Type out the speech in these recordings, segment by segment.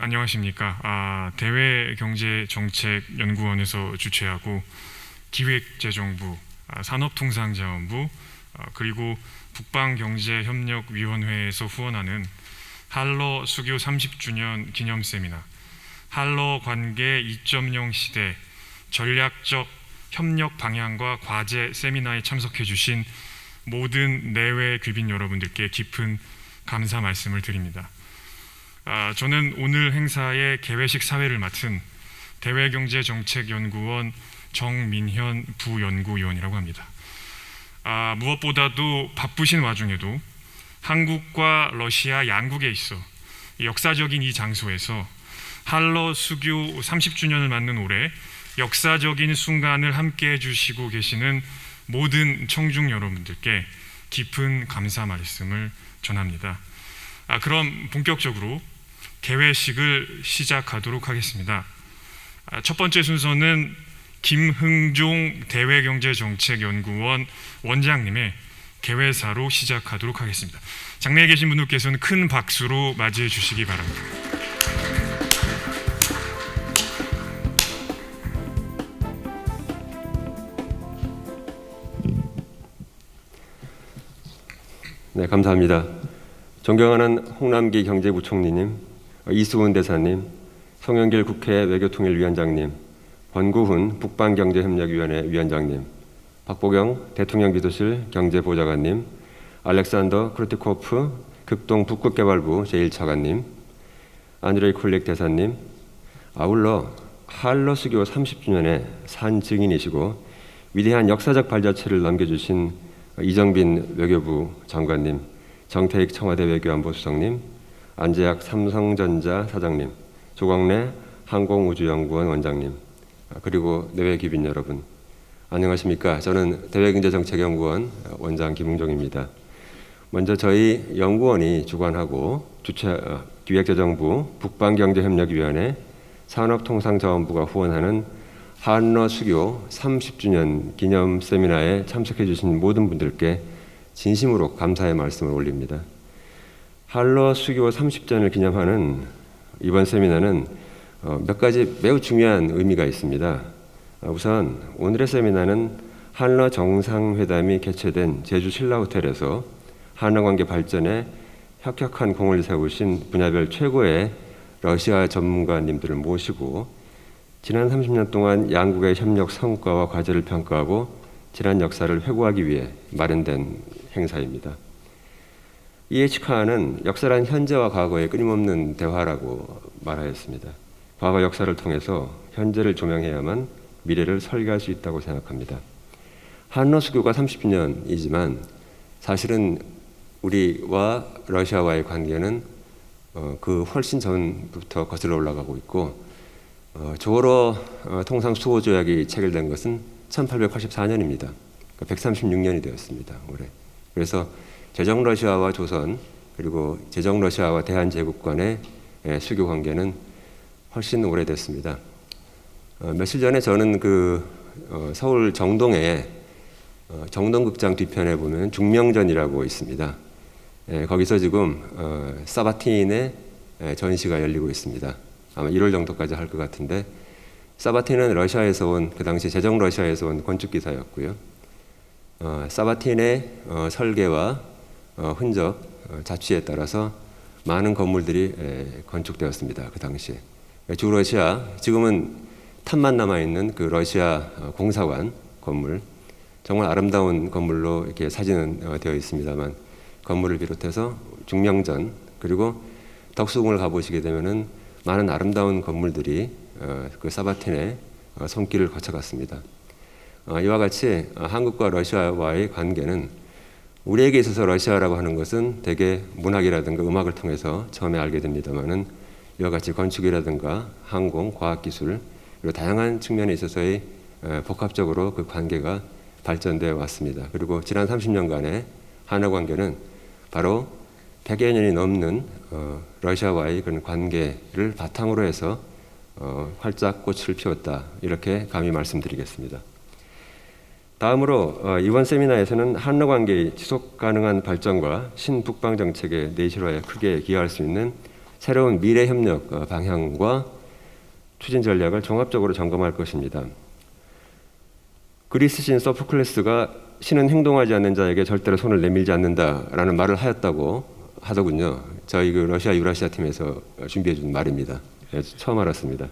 안녕하십니까. 대외경제정책연구원에서 주최하고 기획재정부, 산업통상자원부, 그리고 북방경제협력위원회에서 후원하는 한러 수교 30주년 기념 세미나 한러 관계 2.0 시대 전략적 협력 방향과 과제 세미나에 참석해 주신 모든 내외 귀빈 여러분들께 깊은 감사 말씀을 드립니다. 저는 오늘 행사의 개회식 사회를 맡은 대외경제정책연구원 정민현 부연구위원이라고 합니다. 무엇보다도 바쁘신 와중에도 한국과 러시아 양국에 있어 역사적인 이 장소에서 한러 수교 30주년을 맞는 올해 역사적인 순간을 함께 해주시고 계시는 모든 청중 여러분들께 깊은 감사 말씀을 전합니다. 그럼 본격적으로 개회식을 시작하도록 하겠습니다. 첫 번째 순서는 김흥종 대외경제정책연구원 원장님의 개회사로 시작하도록 하겠습니다. 장내에 계신 분들께서는 큰 박수로 맞이해 주시기 바랍니다. 네, 감사합니다. 존경하는 홍남기 경제부총리님, 이수훈 대사님, 송영길 국회 외교통일위원장님, 권구훈 북방경제협력위원회 위원장님, 박보경 대통령 비서실 경제보좌관님, 알렉산더 크루티코프 극동 북극개발부 제1차관님, 안드레이 쿨릭 대사님, 아울러 한러 수교 30주년의 산 증인이시고 위대한 역사적 발자취를 남겨주신 이정빈 외교부 장관님, 정태익 청와대 외교안보수석님, 안재학 삼성전자 사장님, 조광래 항공우주연구원 원장님, 그리고 내외 귀빈 여러분, 안녕하십니까. 저는 대외경제정책연구원 원장 김흥종입니다. 먼저 저희 연구원이 주관하고 기획재정부 북방경제협력위원회 산업통상자원부가 후원하는 한러 수교 30주년 기념 세미나에 참석해 주신 모든 분들께 진심으로 감사의 말씀을 올립니다. 한러 수교 30주년을 기념하는 이번 세미나는 몇 가지 매우 중요한 의미가 있습니다. 우선 오늘의 세미나는 한러 정상회담이 개최된 제주 신라호텔에서 한러 관계 발전에 혁혁한 공을 세우신 분야별 최고의 러시아 전문가님들을 모시고 지난 30년 동안 양국의 협력 성과와 과제를 평가하고 지난 역사를 회고하기 위해 마련된 행사입니다. EH카는 역사란 현재와 과거의 끊임없는 대화라고 말하였습니다. 과거 역사를 통해서 현재를 조명해야만 미래를 설계할 수 있다고 생각합니다. 한러 수교가 30주년이지만 사실은 우리와 러시아와의 관계는 그 훨씬 전부터 거슬러 올라가고 있고 조러 통상 수호 조약이 체결된 것은 1884년입니다. 136년이 되었습니다. 올해. 그래서 제정 러시아와 조선 그리고 제정 러시아와 대한제국 간의 수교 관계는 훨씬 오래됐습니다. 며칠 전에 저는 서울 정동에 정동극장 뒤편에 보면 중명전이라고 있습니다. 거기서 지금 사바틴의 전시가 열리고 있습니다. 아마 1월 정도까지 할 것 같은데 사바틴은 러시아에서 온 그 당시 제정 러시아에서 온 건축기사였고요. 사바틴의 설계와 흔적, 자취에 따라서 많은 건물들이 건축되었습니다. 그 당시에. 주 러시아, 지금은 탑만 남아있는 그 러시아 공사관 건물, 정말 아름다운 건물로 이렇게 사진은 되어 있습니다만 건물을 비롯해서 중명전 그리고 덕수궁을 가보시게 되면은 많은 아름다운 건물들이 그 사바틴의 손길을 거쳐갔습니다. 이와 같이 한국과 러시아와의 관계는 우리에게 있어서 러시아라고 하는 것은 대개 문학이라든가 음악을 통해서 처음에 알게 됩니다만은 이와 같이 건축이라든가 항공, 과학기술 그리고 다양한 측면에 있어서의 복합적으로 그 관계가 발전되어 왔습니다. 그리고 지난 30년간의 한러 관계는 바로 100여 년이 넘는 러시아와의 그런 관계를 바탕으로 해서 활짝 꽃을 피웠다. 이렇게 감히 말씀드리겠습니다. 다음으로 이번 세미나에서는 한러 관계의 지속 가능한 발전과 신북방 정책의 내실화에 크게 기여할 수 있는 새로운 미래 협력 방향과 추진 전략을 종합적으로 점검할 것입니다. 그리스 신 소포클레스가 신은 행동하지 않는 자에게 절대로 손을 내밀지 않는다라는 말을 하였다고 하더군요. 저희 그 러시아 유라시아 팀에서 준비해 준 말입니다. 처음 알았습니다.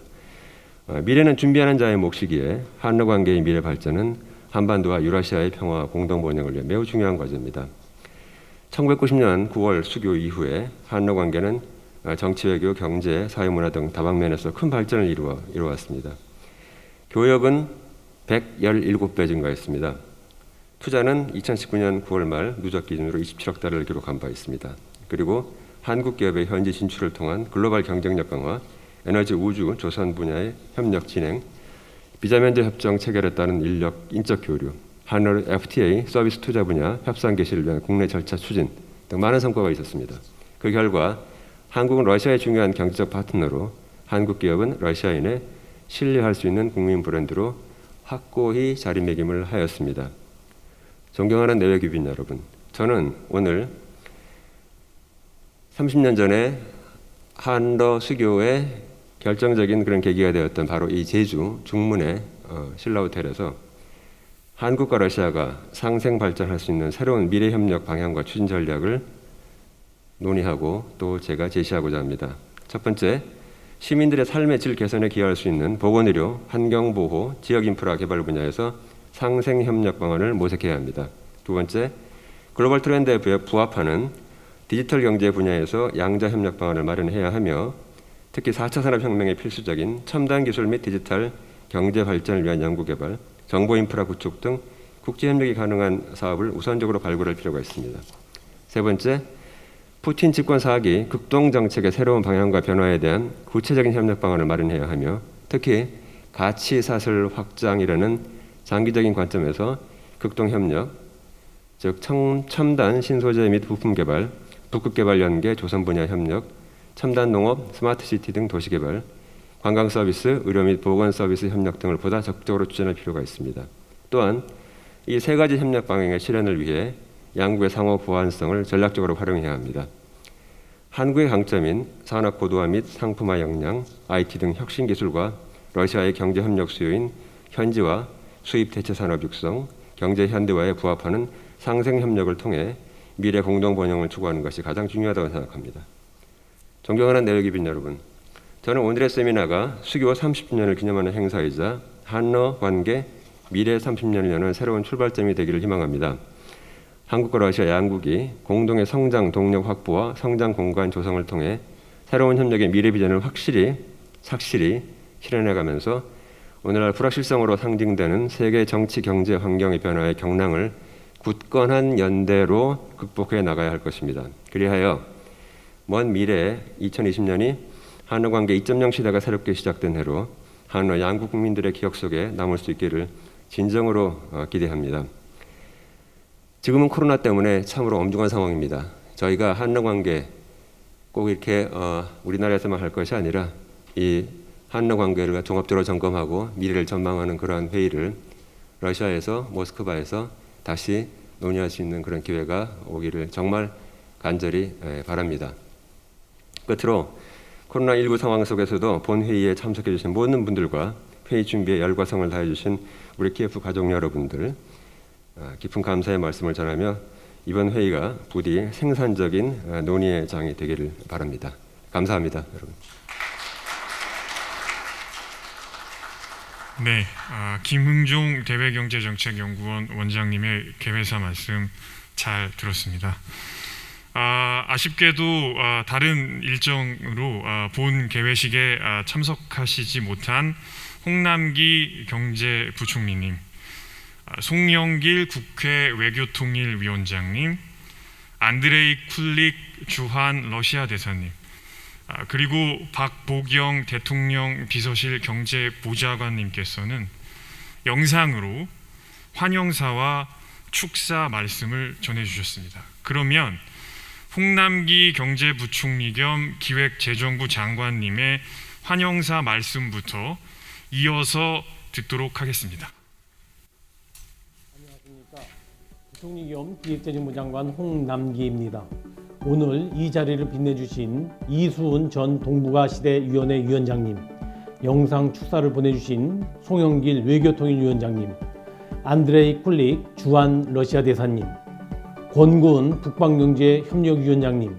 미래는 준비하는 자의 몫이기에 한러 관계의 미래 발전은 한반도와 유라시아의 평화 공동 번영을 위해 매우 중요한 과제입니다. 1990년 9월 수교 이후에 한러 관계는 정치, 외교, 경제, 사회문화 등 다방면에서 큰 발전을 이루어왔습니다. 교역은 117배 증가했습니다. 투자는 2019년 9월 말 누적 기준으로 27억 달러를 기록한 바 있습니다. 그리고 한국 기업의 현지 진출을 통한 글로벌 경쟁력 강화, 에너지, 우주, 조선 분야의 협력 진행, 비자 면제 협정 체결에 따른 인적 교류, 한러 FTA 서비스 투자 분야 협상 개시를 위한 국내 절차 추진 등 많은 성과가 있었습니다. 그 결과 한국은 러시아의 중요한 경제적 파트너로 한국 기업은 러시아인에 신뢰할 수 있는 국민 브랜드로 확고히 자리매김을 하였습니다. 존경하는 내외규빈 여러분, 저는 오늘 30년 전에 한러 수교의 결정적인 그런 계기가 되었던 바로 이 제주 중문의 신라호텔에서 한국과 러시아가 상생 발전할 수 있는 새로운 미래 협력 방향과 추진 전략을 논의하고 또 제가 제시하고자 합니다. 첫 번째, 시민들의 삶의 질 개선에 기여할 수 있는 보건의료, 환경보호, 지역인프라 개발 분야에서 상생 협력 방안을 모색해야 합니다. 두 번째, 글로벌 트렌드에 부합하는 디지털 경제 분야에서 양자 협력 방안을 마련해야 하며 특히 4차 산업혁명의 필수적인 첨단 기술 및 디지털 경제 발전을 위한 연구개발, 정보 인프라 구축 등 국제 협력이 가능한 사업을 우선적으로 발굴할 필요가 있습니다. 세 번째, 푸틴 집권 4기 극동 정책의 새로운 방향과 변화에 대한 구체적인 협력 방안을 마련해야 하며 특히 가치 사슬 확장이라는 장기적인 관점에서 극동 협력, 즉 첨단 신소재 및 부품 개발, 북극 개발 연계 조선 분야 협력, 첨단 농업, 스마트 시티 등 도시 개발, 관광 서비스, 의료 및 보건 서비스 협력 등을 보다 적극적으로 추진할 필요가 있습니다. 또한 이 세 가지 협력 방향의 실현을 위해 양국의 상호 보완성을 전략적으로 활용해야 합니다. 한국의 강점인 산업 고도화 및 상품화 역량, IT 등 혁신 기술과 러시아의 경제 협력 수요인 현지화, 수입 대체 산업 육성, 경제 현대화에 부합하는 상생 협력을 통해 미래 공동 번영을 추구하는 것이 가장 중요하다고 생각합니다. 존경하는 내외기빈 여러분, 저는 오늘의 세미나가 수교 30주년을 기념하는 행사이자 한러 관계 미래 30년을 여는 새로운 출발점이 되기를 희망합니다. 한국과 러시아 양국이 공동의 성장 동력 확보와 성장 공간 조성을 통해 새로운 협력의 미래 비전을 확실히 실현해가면서 오늘날 불확실성으로 상징되는 세계 정치 경제 환경의 변화의 경랑을 굳건한 연대로 극복해 나가야 할 것입니다. 그리하여 먼 미래에 2020년이 한러 관계 2.0 시대가 새롭게 시작된 해로 한러 양국 국민들의 기억 속에 남을 수 있기를 진정으로 기대합니다. 지금은 코로나 때문에 참으로 엄중한 상황입니다. 저희가 한러 관계 꼭 이렇게 우리나라에서만 할 것이 아니라 이 한러 관계를 종합적으로 점검하고 미래를 전망하는 그러한 회의를 러시아에서 모스크바에서 다시 논의할 수 있는 그런 기회가 오기를 정말 간절히 바랍니다. 끝으로 코로나19 상황 속에서도 본 회의에 참석해 주신 모든 분들과 회의 준비에 열과 성을 다해 주신 우리 키예프 가족 여러분들 깊은 감사의 말씀을 전하며 이번 회의가 부디 생산적인 논의의 장이 되기를 바랍니다. 감사합니다, 여러분. 네, 김흥종 대외경제정책연구원 원장님의 개회사 말씀 잘 들었습니다. 아쉽게도 다른 일정으로 본 개회식에 참석하시지 못한 홍남기 경제부총리님, 송영길 국회 외교통일위원장님, 안드레이 쿨릭 주한 러시아 대사님, 그리고 박보경 대통령 비서실 경제보좌관님께서는 영상으로 환영사와 축사 말씀을 전해주셨습니다. 그러면 홍남기 경제부총리 겸 기획재정부 장관님의 환영사 말씀부터 이어서 듣도록 하겠습니다. 안녕하십니까. 부총리 겸 기획재정부 장관 홍남기입니다. 오늘 이 자리를 빛내주신 이수은 전 동북아시대위원회 위원장님, 영상 축사를 보내주신 송영길 외교통일위원장님, 안드레이 쿨릭 주한 러시아 대사님, 권구은 북방경제협력위원장님,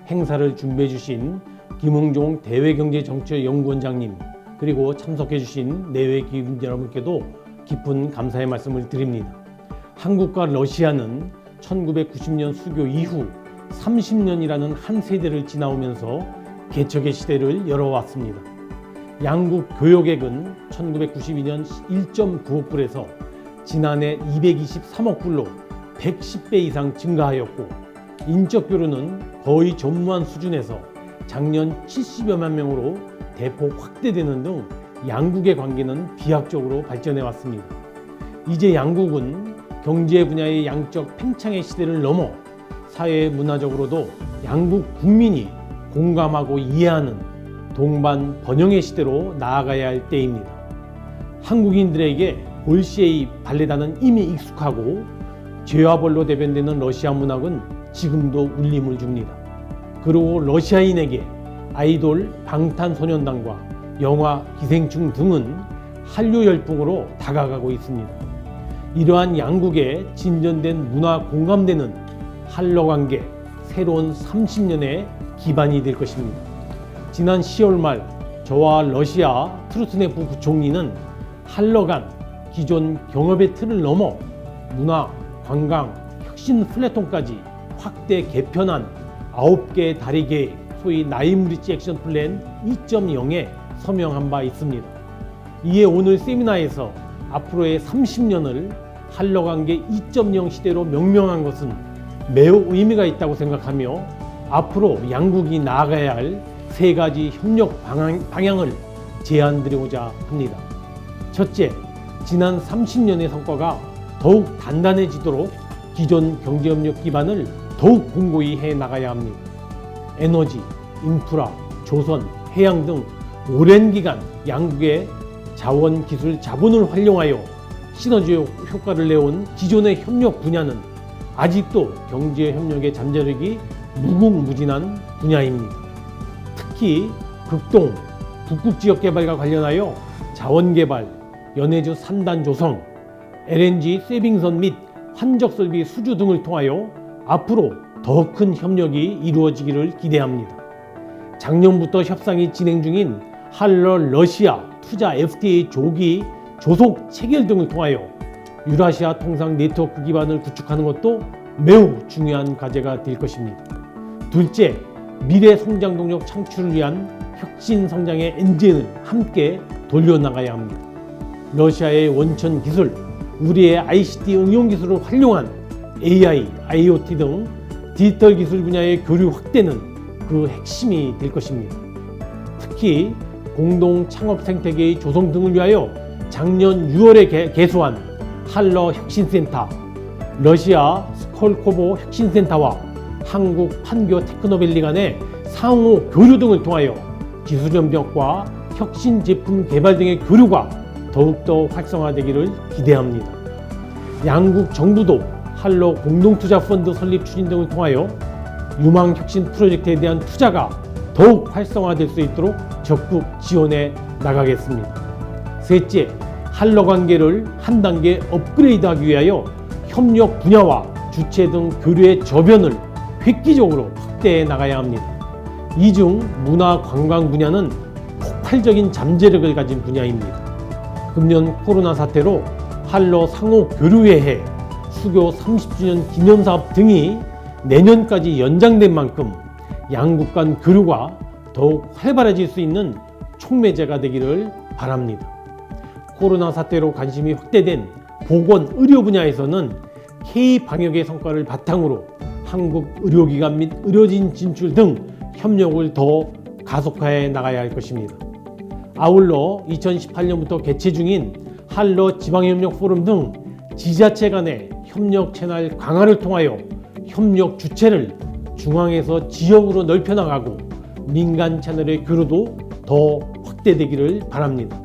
행사를 준비해주신 김흥종 대외경제정책연구원장님, 그리고 참석해주신 내외 기관 여러분께도 깊은 감사의 말씀을 드립니다. 한국과 러시아는 1990년 수교 이후 30년이라는 한 세대를 지나오면서 개척의 시대를 열어왔습니다. 양국 교역액은 1992년 1.9억 불에서 지난해 223억 불로 110배 이상 증가하였고, 인적 교류는 거의 전무한 수준에서 작년 70여만 명으로 대폭 확대되는 등 양국의 관계는 비약적으로 발전해 왔습니다. 이제 양국은 경제 분야의 양적 팽창의 시대를 넘어 사회 문화적으로도 양국 국민이 공감하고 이해하는 동반 번영의 시대로 나아가야 할 때입니다. 한국인들에게 볼시에이 발레단은 이미 익숙하고 죄와 벌로 대변되는 러시아 문학은 지금도 울림을 줍니다. 그리고 러시아인에게 아이돌 방탄소년단과 영화 기생충 등은 한류 열풍으로 다가가고 있습니다. 이러한 양국의 진전된 문화 공감대는 한러 관계 새로운 30년의 기반이 될 것입니다. 지난 10월 말 저와 러시아 트루트네프 부총리는 한러 간 기존 경협의 틀을 넘어 문화, 관광, 혁신 플랫폼까지 확대 개편한 9개 다리 계획, 소위 나인브리지 액션 플랜 2.0에 서명한 바 있습니다. 이에 오늘 세미나에서 앞으로의 30년을 한러 관계 2.0 시대로 명명한 것은 매우 의미가 있다고 생각하며 앞으로 양국이 나아가야 할 3가지 협력 방향을 제안드리고자 합니다. 첫째, 지난 30년의 성과가 더욱 단단해지도록 기존 경제협력 기반을 더욱 공고히 해 나가야 합니다. 에너지, 인프라, 조선, 해양 등 오랜 기간 양국의 자원, 기술, 자본을 활용하여 시너지 효과를 내온 기존의 협력 분야는 아직도 경제협력의 잠재력이 무궁무진한 분야입니다. 특히 극동, 북극지역 개발과 관련하여 자원개발, 연해주 산단 조성, LNG 세빙선 및 환적설비 수주 등을 통하여 앞으로 더 큰 협력이 이루어지기를 기대합니다. 작년부터 협상이 진행 중인 한러 러시아 투자 FTA 조기 조속 체결 등을 통하여 유라시아 통상 네트워크 기반을 구축하는 것도 매우 중요한 과제가 될 것입니다. 둘째, 미래 성장 동력 창출을 위한 혁신 성장의 엔진을 함께 돌려나가야 합니다. 러시아의 원천 기술, 우리의 ICT 응용 기술을 활용한 AI, IoT 등 디지털 기술 분야의 교류 확대는 그 핵심이 될 것입니다. 특히 공동 창업 생태계의 조성 등을 위하여 작년 6월에 개소한 한러 혁신센터, 러시아 스콜코보 혁신센터와 한국 판교 테크노밸리 간의 상호 교류 등을 통하여 기술 협력과 혁신 제품 개발 등의 교류가 더욱더 활성화되기를 기대합니다. 양국 정부도 한러 공동투자펀드 설립 추진 등을 통하여 유망혁신 프로젝트에 대한 투자가 더욱 활성화될 수 있도록 적극 지원해 나가겠습니다. 셋째, 한러 관계를 한 단계 업그레이드하기 위하여 협력 분야와 주체 등 교류의 저변을 획기적으로 확대해 나가야 합니다. 이 중 문화 관광 분야는 폭발적인 잠재력을 가진 분야입니다. 금년 코로나 사태로 한러 상호 교류회해, 수교 30주년 기념사업 등이 내년까지 연장된 만큼 양국 간 교류가 더욱 활발해질 수 있는 촉매제가 되기를 바랍니다. 코로나 사태로 관심이 확대된 보건, 의료 분야에서는 K-방역의 성과를 바탕으로 한국 의료기관 및 의료진 진출 등 협력을 더 가속화해 나가야 할 것입니다. 아울러 2018년부터 개최 중인 한러 지방협력 포럼 등 지자체 간의 협력 채널 강화를 통하여 협력 주체를 중앙에서 지역으로 넓혀나가고 민간 채널의 교류도 더 확대되기를 바랍니다.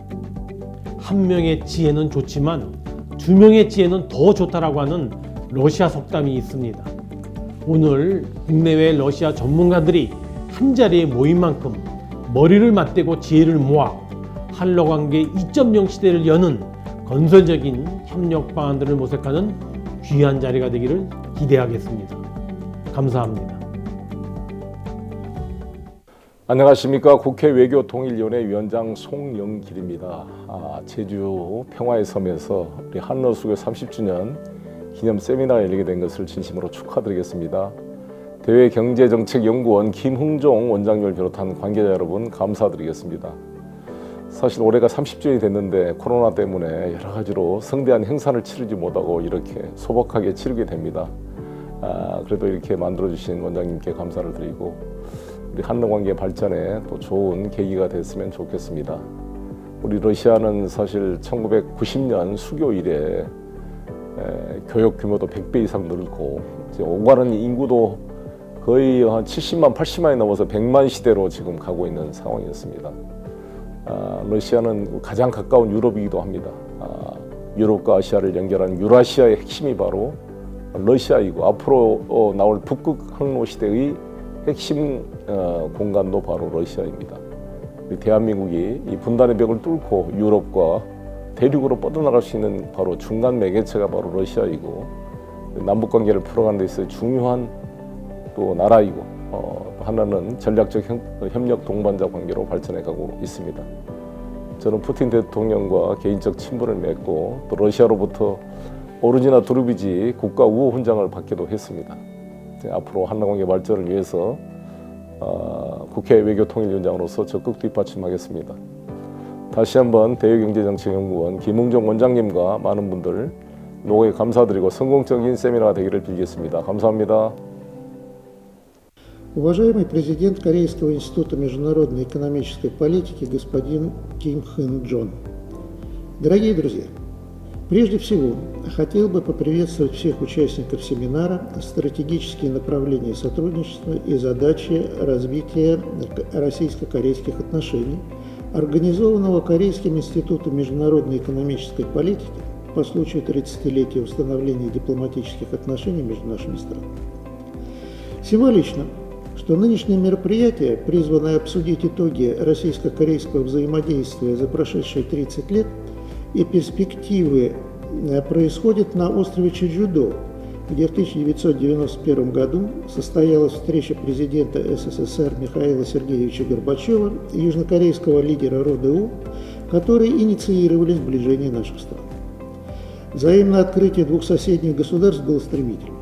한 명의 지혜는 좋지만 두 명의 지혜는 더 좋다라고 하는 러시아 속담이 있습니다. 오늘 국내외 러시아 전문가들이 한자리에 모인 만큼 머리를 맞대고 지혜를 모아 한러 관계 2.0 시대를 여는 건설적인 협력 방안들을 모색하는 귀한 자리가 되기를 기대하겠습니다. 감사합니다. 안녕하십니까. 국회 외교통일위원회 위원장 송영길입니다. 제주 평화의 섬에서 우리 한러 수교 30주년 기념 세미나가 열리게 된 것을 진심으로 축하드리겠습니다. 대외경제정책연구원 김흥종 원장님을 비롯한 관계자 여러분 감사드리겠습니다. 사실 올해가 30주년이 됐는데 코로나 때문에 여러 가지로 성대한 행사를 치르지 못하고 이렇게 소박하게 치르게 됩니다. 그래도 이렇게 만들어주신 원장님께 감사를 드리고 우리 한러관계 발전에 또 좋은 계기가 됐으면 좋겠습니다. 우리 러시아는 사실 1990년 수교 이래 교역 규모도 100배 이상 늘고 이제 오가는 인구도 거의 한 70만, 80만이 넘어서 100만 시대로 지금 가고 있는 상황이었습니다. 러시아는 가장 가까운 유럽이기도 합니다. 유럽과 아시아를 연결한 유라시아의 핵심이 바로 러시아이고 앞으로 나올 북극 항로 시대의 핵심 공간도 바로 러시아입니다. 우리 대한민국이 이 분단의 벽을 뚫고 유럽과 대륙으로 뻗어나갈 수 있는 바로 중간 매개체가 바로 러시아이고 남북 관계를 풀어가는 데 있어 중요한 또 나라이고 하나는 전략적 협력 동반자 관계로 발전해가고 있습니다. 저는 푸틴 대통령과 개인적 친분을 맺고 또 러시아로부터 오르지나 두루비지 국가 우호 훈장을 받기도 했습니다. 앞으로 한러관계 발전을 위해서 국회 외교통일위원장으로서 적극 뒷받침하겠습니다. 다시 한번 대외경제정책연구원 김흥종 원장님과 많은 분들 노고에 감사드리고 성공적인 세미나가 되기를 빌겠습니다. 감사합니다. Уважаемый президент Корейского института международной экономической политики господин Ким Хын Джон. Дорогие друзья, прежде всего хотел бы поприветствовать всех участников семинара «Стратегические направления сотрудничества и задачи развития российско-корейских отношений», организованного Корейским институтом международной экономической политики по случаю 30-летия установления дипломатических отношений между нашими странами. Символично, что нынешнее мероприятие, призванное обсудить итоги российско-корейского взаимодействия за прошедшие 30 лет и перспективы, происходит на острове Чеджудо, где в 1991 году состоялась встреча президента СССР Михаила Сергеевича Горбачева и южнокорейского лидера РОДУ, которые инициировали сближение наших стран. Взаимное открытие двух соседних государств было стремительным.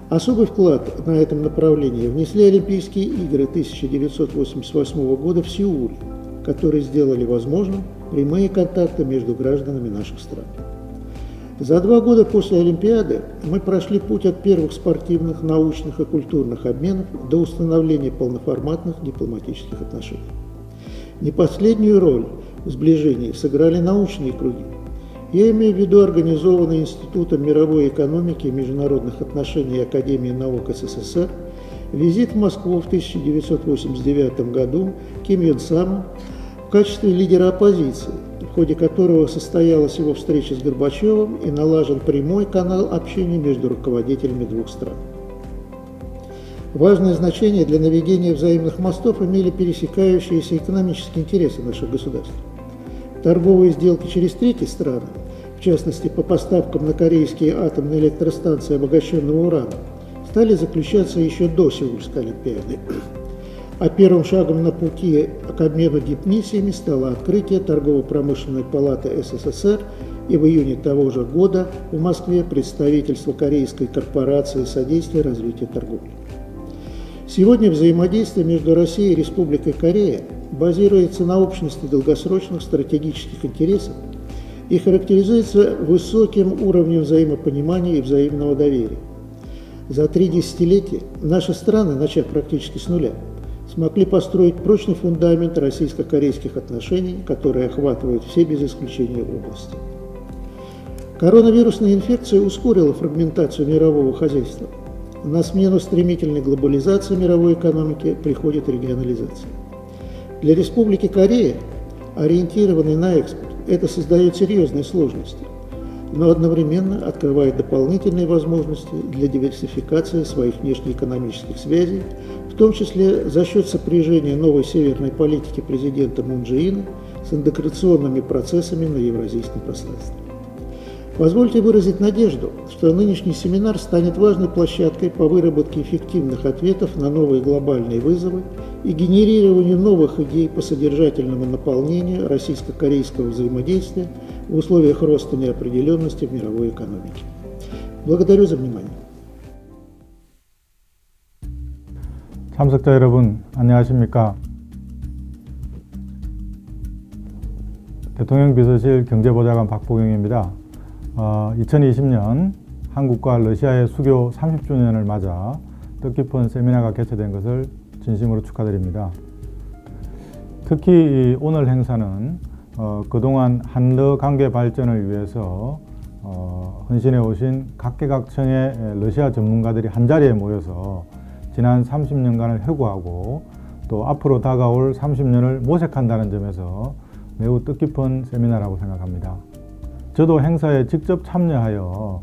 Особый вклад на этом направлении внесли Олимпийские игры 1988 года в Сеуле, которые сделали возможным прямые контакты между гражданами наших стран. За 2 года после Олимпиады мы прошли путь от первых спортивных, научных и культурных обменов до установления полноформатных дипломатических отношений. Не последнюю роль в сближении сыграли научные круги. Я имею в виду организованный Институтом мировой экономики и международных отношений Академии наук СССР визит в Москву в 1989 году Ким Йон Сама в качестве лидера оппозиции, в ходе которого состоялась его встреча с Горбачевым и налажен прямой канал общения между руководителями двух стран. Важное значение для наведения взаимных мостов имели пересекающиеся экономические интересы наших государств. Торговые сделки через третьи страны, в частности по поставкам на корейские атомные электростанции обогащенного урана, стали заключаться еще до Сеульской Олимпиады. А первым шагом на пути к обмену дипмиссиями стало открытие Торгово-промышленной палаты СССР и в июне того же года в Москве представительство Корейской корпорации содействия развитию торговли. Сегодня взаимодействие между Россией и Республикой Корея базируется на общности долгосрочных стратегических интересов и характеризуется высоким уровнем взаимопонимания и взаимного доверия. За 3 десятилетия наши страны, начав практически с нуля, смогли построить прочный фундамент российско-корейских отношений, которые охватывают все без исключения области. Коронавирусная инфекция ускорила фрагментацию мирового хозяйства. На смену стремительной глобализации мировой экономики приходит регионализация. Для Республики Корея, ориентированной на экспорт, это создает серьезные сложности. но одновременно открывает дополнительные возможности для диверсификации своих внешнеэкономических связей, в том числе за счет сопряжения новой северной политики президента Мун Чже Ина с интеграционными процессами на евразийском пространстве. Позвольте выразить надежду, что нынешний семинар станет важной площадкой по выработке эффективных ответов на новые глобальные вызовы и генерированию новых идей по содержательному наполнению российско-корейского взаимодействия в условиях роста неопределенности в мировой экономике. Благодарю за внимание. 참석자 여러분, 안녕하십니까? 대통령 비서실 경제보좌관 박보경입니다. 2020년 한국과 러시아의 수교 30주년을 맞아 뜻깊은 세미나가 개최된 것을 진심으로 축하드립니다. 특히 오늘 행사는 그동안 한러 관계 발전을 위해서 헌신해 오신 각계각층의 러시아 전문가들이 한자리에 모여서 지난 30년간을 회고하고 또 앞으로 다가올 30년을 모색한다는 점에서 매우 뜻깊은 세미나라고 생각합니다. 저도 행사에 직접 참여하여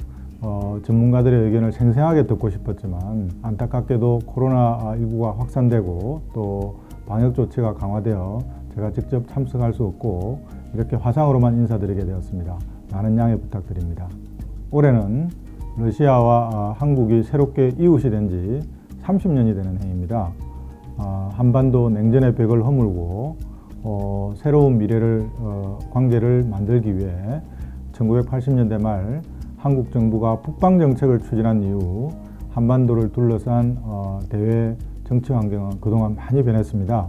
전문가들의 의견을 생생하게 듣고 싶었지만 안타깝게도 코로나19가 확산되고 또 방역 조치가 강화되어 제가 직접 참석할 수 없고 이렇게 화상으로만 인사드리게 되었습니다. 많은 양해 부탁드립니다. 올해는 러시아와 한국이 새롭게 이웃이 된 지 30년이 되는 해입니다. 한반도 냉전의 벽을 허물고 새로운 미래를 관계를 만들기 위해 1980년대 말 한국 정부가 북방 정책을 추진한 이후 한반도를 둘러싼 대외 정치 환경은 그동안 많이 변했습니다.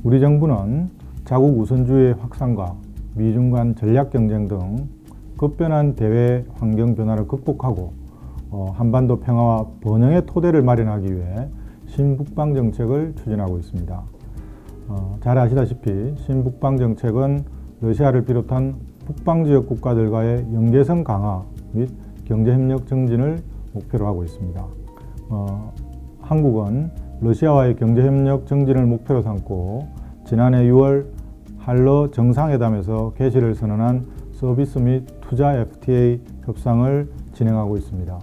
우리 정부는 자국 우선주의의 확산과 미중 간 전략 경쟁 등 급변한 대외 환경 변화를 극복하고 한반도 평화와 번영의 토대를 마련하기 위해 신북방 정책을 추진하고 있습니다. 잘 아시다시피 신북방 정책은 러시아를 비롯한 북방 지역 국가들과의 연계성 강화 및 경제협력 증진을 목표로 하고 있습니다. 한국은 러시아와의 경제협력 증진을 목표로 삼고 지난해 6월 한러 정상회담에서 개시를 선언한 서비스 및 투자 FTA 협상을 진행하고 있습니다.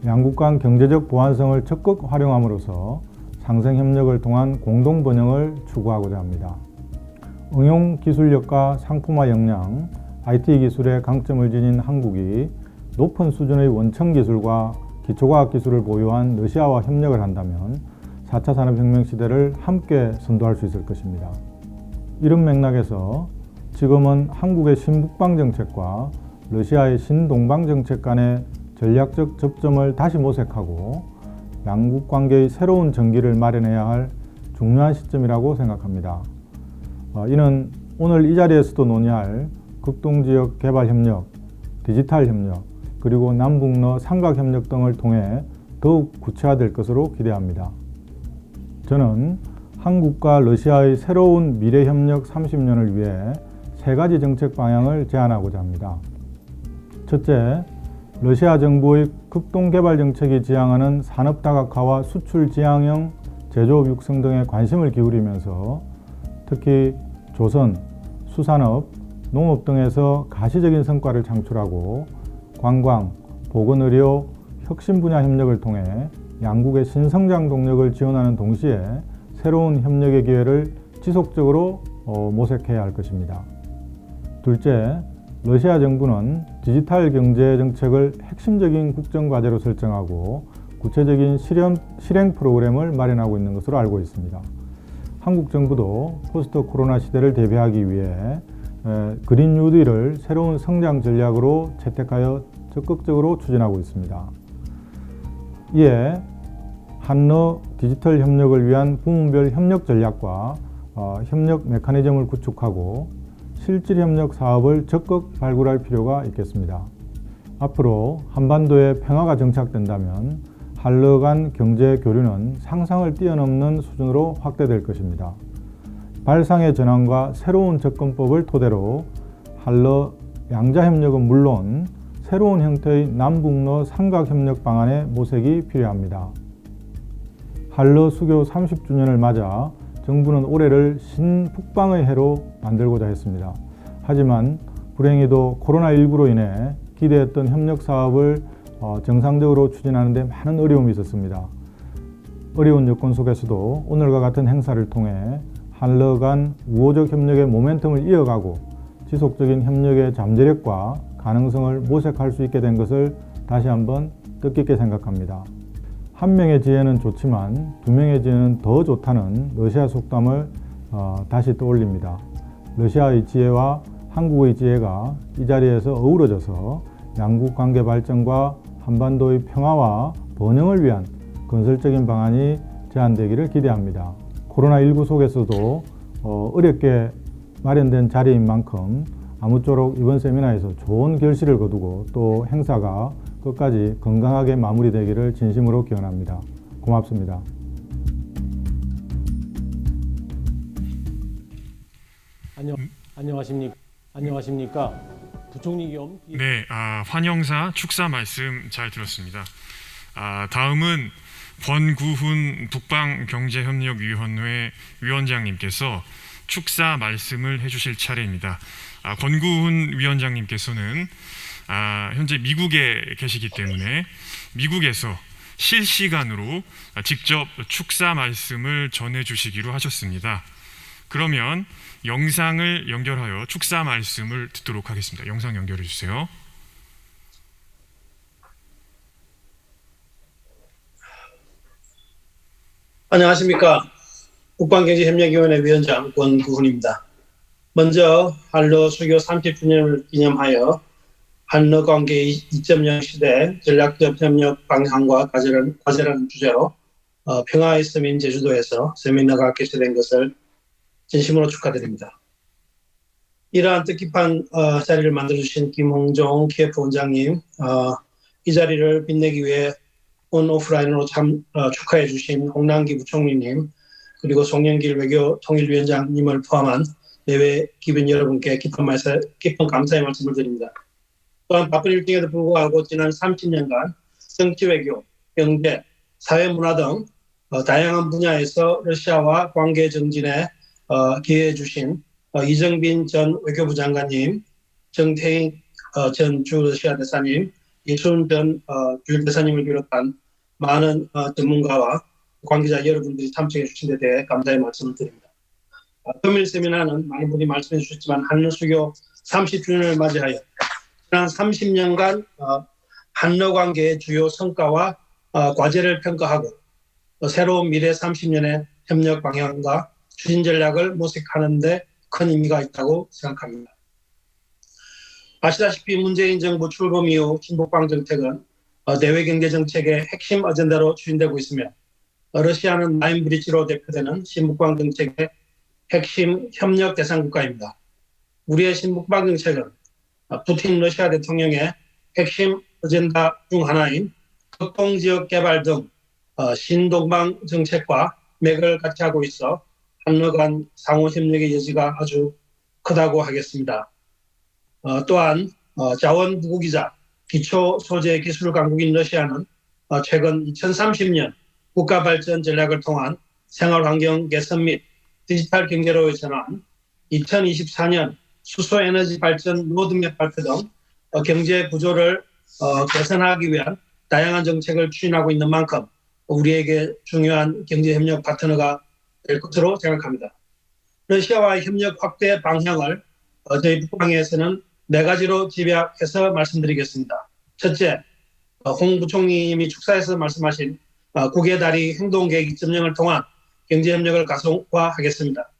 양국 간 경제적 보완성을 적극 활용함으로써 상생협력을 통한 공동 번영을 추구하고자 합니다. 응용 기술력과 상품화 역량, IT 기술의 강점을 지닌 한국이 높은 수준의 원천 기술과 기초과학 기술을 보유한 러시아와 협력을 한다면 4차 산업혁명 시대를 함께 선도할 수 있을 것입니다. 이런 맥락에서 지금은 한국의 신북방 정책과 러시아의 신동방 정책 간의 전략적 접점을 다시 모색하고 양국 관계의 새로운 전기를 마련해야 할 중요한 시점이라고 생각합니다. 이는 오늘 이 자리에서도 논의할 극동지역 개발협력, 디지털협력, 그리고 남북러 삼각협력 등을 통해 더욱 구체화될 것으로 기대합니다. 저는 한국과 러시아의 새로운 미래협력 30년을 위해 3가지 정책 방향을 제안하고자 합니다. 첫째, 러시아 정부의 극동개발 정책이 지향하는 산업 다각화와 수출 지향형 제조업 육성 등에 관심을 기울이면서 특히 조선, 수산업, 농업 등에서 가시적인 성과를 창출하고 관광, 보건의료, 혁신 분야 협력을 통해 양국의 신성장 동력을 지원하는 동시에 새로운 협력의 기회를 지속적으로 모색해야 할 것입니다. 둘째, 러시아 정부는 디지털 경제 정책을 핵심적인 국정과제로 설정하고 구체적인 실행 프로그램을 마련하고 있는 것으로 알고 있습니다. 한국 정부도 포스트 코로나 시대를 대비하기 위해 그린 뉴딜을 새로운 성장 전략으로 채택하여 적극적으로 추진하고 있습니다. 이에 한러 디지털 협력을 위한 부문별 협력 전략과 협력 메커니즘을 구축하고 실질 협력 사업을 적극 발굴할 필요가 있겠습니다. 앞으로 한반도에 평화가 정착된다면 한러 간 경제 교류는 상상을 뛰어넘는 수준으로 확대될 것입니다. 발상의 전환과 새로운 접근법을 토대로 한러 양자협력은 물론 새로운 형태의 남북러 삼각협력 방안의 모색이 필요합니다. 한러 수교 30주년을 맞아 정부는 올해를 신북방의 해로 만들고자 했습니다. 하지만 불행히도 코로나19로 인해 기대했던 협력 사업을 정상적으로 추진하는 데 많은 어려움이 있었습니다. 어려운 여건 속에서도 오늘과 같은 행사를 통해 한러 간 우호적 협력의 모멘텀을 이어가고 지속적인 협력의 잠재력과 가능성을 모색할 수 있게 된 것을 다시 한번 뜻깊게 생각합니다. 한 명의 지혜는 좋지만 두 명의 지혜는 더 좋다는 러시아 속담을 다시 떠올립니다. 러시아의 지혜와 한국의 지혜가 이 자리에서 어우러져서 양국 관계 발전과 한반도의 평화와 번영을 위한 건설적인 방안이 제안되기를 기대합니다. 코로나19 속에서도 어렵게 마련된 자리인 만큼 아무쪼록 이번 세미나에서 좋은 결실을 거두고 또 행사가 끝까지 건강하게 마무리되기를 진심으로 기원합니다. 고맙습니다. 안녕하십니까? 부총리 겸 네, 환영사 축사 말씀 잘 들었습니다. 다음은 권구훈 북방경제협력위원회 위원장님께서 축사 말씀을 해주실 차례입니다. 권구훈 위원장님께서는 현재 미국에 계시기 때문에 미국에서 실시간으로 직접 축사 말씀을 전해주시기로 하셨습니다. 그러면 영상을 연결하여 축사 말씀을 듣도록 하겠습니다. 영상 연결해 주세요. 안녕하십니까. 북방경제협력위원회 위원장 권구훈입니다. 먼저 한러 수교 30주년을 기념하여 한러 관계 2.0 시대 전략적 협력 방향과 과제라는 주제로 평화의 서민 제주도에서 세미나가 개최된 것을 진심으로 축하드립니다. 이러한 뜻깊은 자리를 만들어주신 김홍종 KF 원장님, 이 자리를 빛내기 위해 오프라인으로 축하해 주신 홍남기 부총리님, 그리고 송영길 외교통일위원장님을 포함한 내외 기빈 여러분께 깊은 감사의 말씀을 드립니다. 또한 바쁜 일정에도 불구하고 지난 30년간 정치외교, 경제, 사회문화 등 다양한 분야에서 러시아와 관계 정진에 기여해 주신 이정빈 전 외교부 장관님, 정태인 전 주러시아 대사님, 이순 전 주일 대사님을 비롯한 많은 전문가와 관계자 여러분들이 참석해 주신 데 대해 감사의 말씀을 드립니다. 금일 세미나는 많은 분이 말씀해 주셨지만 한러 수교 30주년을 맞이하여 지난 30년간 한러 관계의 주요 성과와 과제를 평가하고 새로운 미래 30년의 협력 방향과 추진 전략을 모색하는 데 큰 의미가 있다고 생각합니다. 아시다시피 문재인 정부 출범 이후 친북방 정책은 내외 경제 정책의 핵심 어젠다로 추진되고 있으며 러시아는 라인브리지로 대표되는 신북방 정책의 핵심 협력 대상 국가입니다. 우리의 신북방 정책은 푸틴 러시아 대통령의 핵심 어젠다 중 하나인 극동지역 개발 등 신동방 정책과 맥을 같이 하고 있어 한러 간 상호 협력의 여지가 아주 크다고 하겠습니다. 또한 자원 부국이자 기초 소재 기술 강국인 러시아는 최근 2030년 국가발전 전략을 통한 생활환경 개선 및 디지털 경제로의 전환, 2024년 수소에너지 발전 로드맵 발표 등 경제 구조를 개선하기 위한 다양한 정책을 추진하고 있는 만큼 우리에게 중요한 경제협력 파트너가 될 것으로 생각합니다. 러시아와의 협력 확대 방향을 저희 북방에서는 4가지로 집약해서 말씀드리겠습니다. 첫째, 홍 부총리님이 축사에서 말씀하신 국외 다리 행동계획 2.0을 통한 경제협력을 가속화하겠습니다.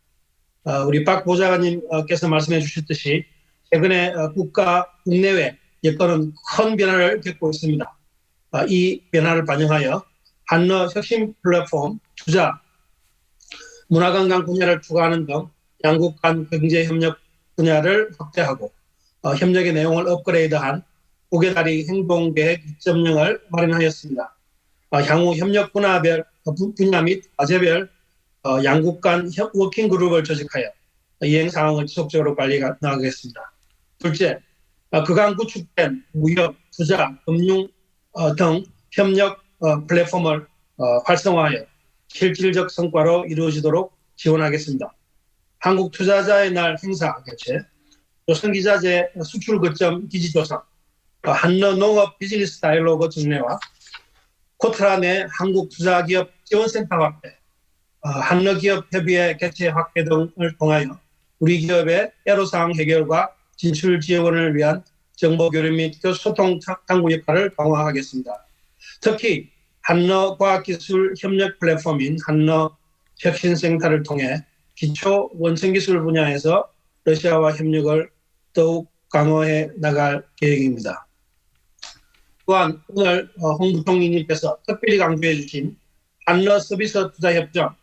우리 박 보좌관님께서 말씀해 주셨듯이 최근에 국내외 여건은 큰 변화를 겪고 있습니다. 이 변화를 반영하여 한러 혁신 플랫폼, 투자, 문화관광 분야를 추가하는 등 양국 간 경제협력 분야를 확대하고 협력의 내용을 업그레이드한 국외 다리 행동계획 2.0을 마련하였습니다. 향후 협력 분야 및 과제별 양국 간 워킹그룹을 조직하여 이행 상황을 지속적으로 관리 나가겠습니다. 둘째, 그간 구축된 무역, 투자, 금융 등 협력 플랫폼을 활성화하여 실질적 성과로 이루어지도록 지원하겠습니다. 한국 투자자의 날 행사 개최, 조선기자재 수출 거점 기지 조성, 한러 농업 비즈니스 다이alogue 정례와 코트라 내 한국 투자기업 지원센터 확대, 한러 기업 협의회 개최 확대 등을 통하여 우리 기업의 애로사항 해결과 진출 지원을 위한 정보 교류 및 소통 당구 역할을 강화하겠습니다. 특히 한러 과학기술 협력 플랫폼인 한러 혁신센터를 통해 기초 원천기술 분야에서 러시아와 협력을 더욱 강화해 나갈 계획입니다. 또한 오늘 홍 부총리님께서 특별히 강조해 주신 한러 서비스 투자협정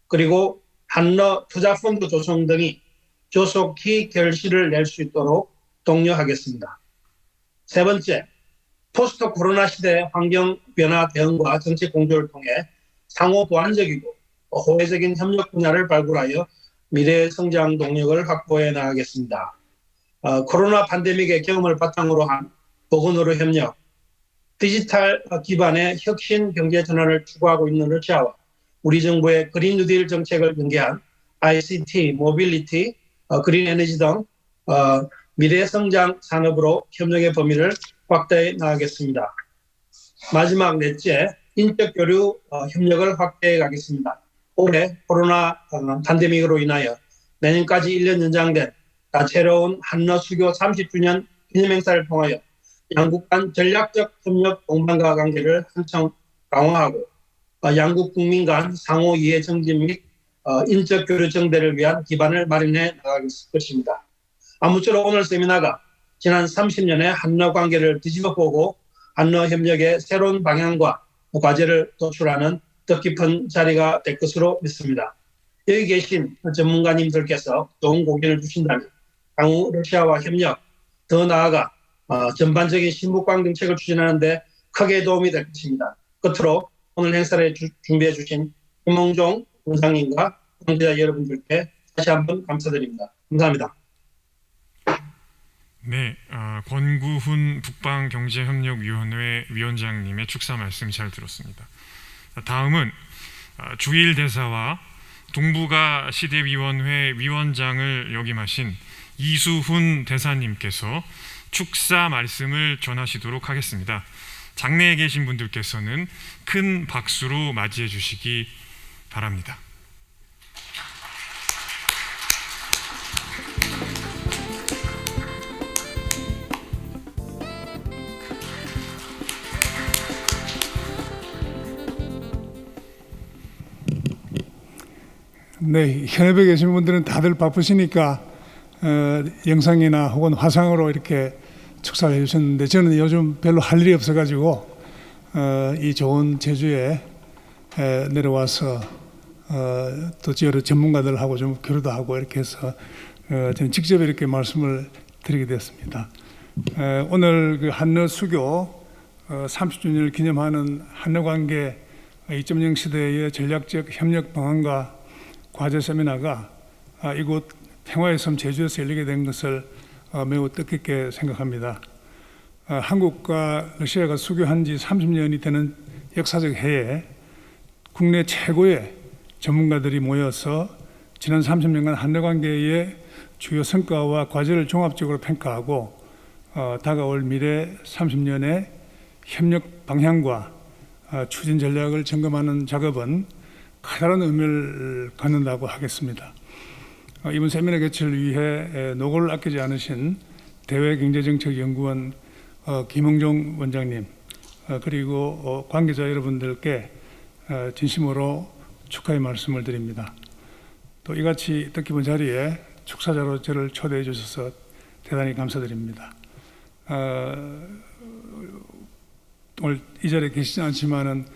그리고 한러 투자펀드 조성 등이 조속히 결실을 낼 수 있도록 독려하겠습니다. 세 번째, 포스트 코로나 시대 환경 변화 대응과 정책 공조를 통해 상호 보완적이고 호혜적인 협력 분야를 발굴하여 미래 성장 동력을 확보해 나가겠습니다. 코로나 팬데믹의 경험을 바탕으로 한 보건의료 협력, 디지털 기반의 혁신 경제 전환을 추구하고 있는 러시아와 우리 정부의 그린 뉴딜 정책을 연계한 ICT, 모빌리티, 그린 에너지 등 미래 성장 산업으로 협력의 범위를 확대해 나가겠습니다. 마지막 넷째, 인적 교류 협력을 확대해 가겠습니다. 올해 코로나 팬데믹으로 인하여 내년까지 1년 연장된 다채로운 한러 수교 30주년 기념행사를 통하여 양국 간 전략적 협력 동반과 관계를 한층 강화하고 양국 국민 간 상호 이해 증진 및 인적 교류 정대를 위한 기반을 마련해 나갈 것입니다. 아무쪼록 오늘 세미나가 지난 30년의 한러 관계를 뒤집어보고 한러 협력의 새로운 방향과 과제를 도출하는 뜻깊은 자리가 될 것으로 믿습니다. 여기 계신 전문가님들께서 좋은 고견을 주신다면 향후 러시아와 협력, 더 나아가 전반적인 신북광 정책을 추진하는 데 크게 도움이 될 것입니다. 끝으로 오늘 행사를 준비해 주신 김홍종 원장님과 관계자 여러분들께 다시 한번 감사드립니다. 감사합니다. 네, 권구훈 북방경제협력위원회 위원장님의 축사 말씀 잘 들었습니다. 다음은 주일 대사와 동북아 시대위원회 위원장을 역임하신 이수훈 대사님께서 축사 말씀을 전하시도록 하겠습니다. 장내에 계신 분들께서는 큰 박수로 맞이해 주시기 바랍니다. 네, 현업에 계신 분들은 다들 바쁘시니까 영상이나 혹은 화상으로 이렇게 축사를 해주셨는데 저는 요즘 별로 할 일이 없어가지고 이 좋은 제주에 내려와서 또 여러 전문가들하고 좀 교류도 하고 이렇게 해서 저는 직접 이렇게 말씀을 드리게 됐습니다. 오늘 그 한러 수교 30주년을 기념하는 한러 관계 2.0 시대의 전략적 협력 방안과 과제 세미나가 이곳 평화의 섬 제주에서 열리게 된 것을 매우 뜻깊게 생각합니다. 한국과 러시아가 수교한 지 30년이 되는 역사적 해에 국내 최고의 전문가들이 모여서 지난 30년간 한러 관계의 주요 성과와 과제를 종합적으로 평가하고 다가올 미래 30년의 협력 방향과 추진 전략을 점검하는 작업은 커다란 의미를 갖는다고 하겠습니다. 이번 세미나 개최를 위해 노고를 아끼지 않으신 대외경제정책연구원 김홍종 원장님 그리고 관계자 여러분들께 진심으로 축하의 말씀을 드립니다. 또 이같이 뜻깊은 자리에 축사자로 저를 초대해 주셔서 대단히 감사드립니다. 오늘 이 자리에 계시지 않지만은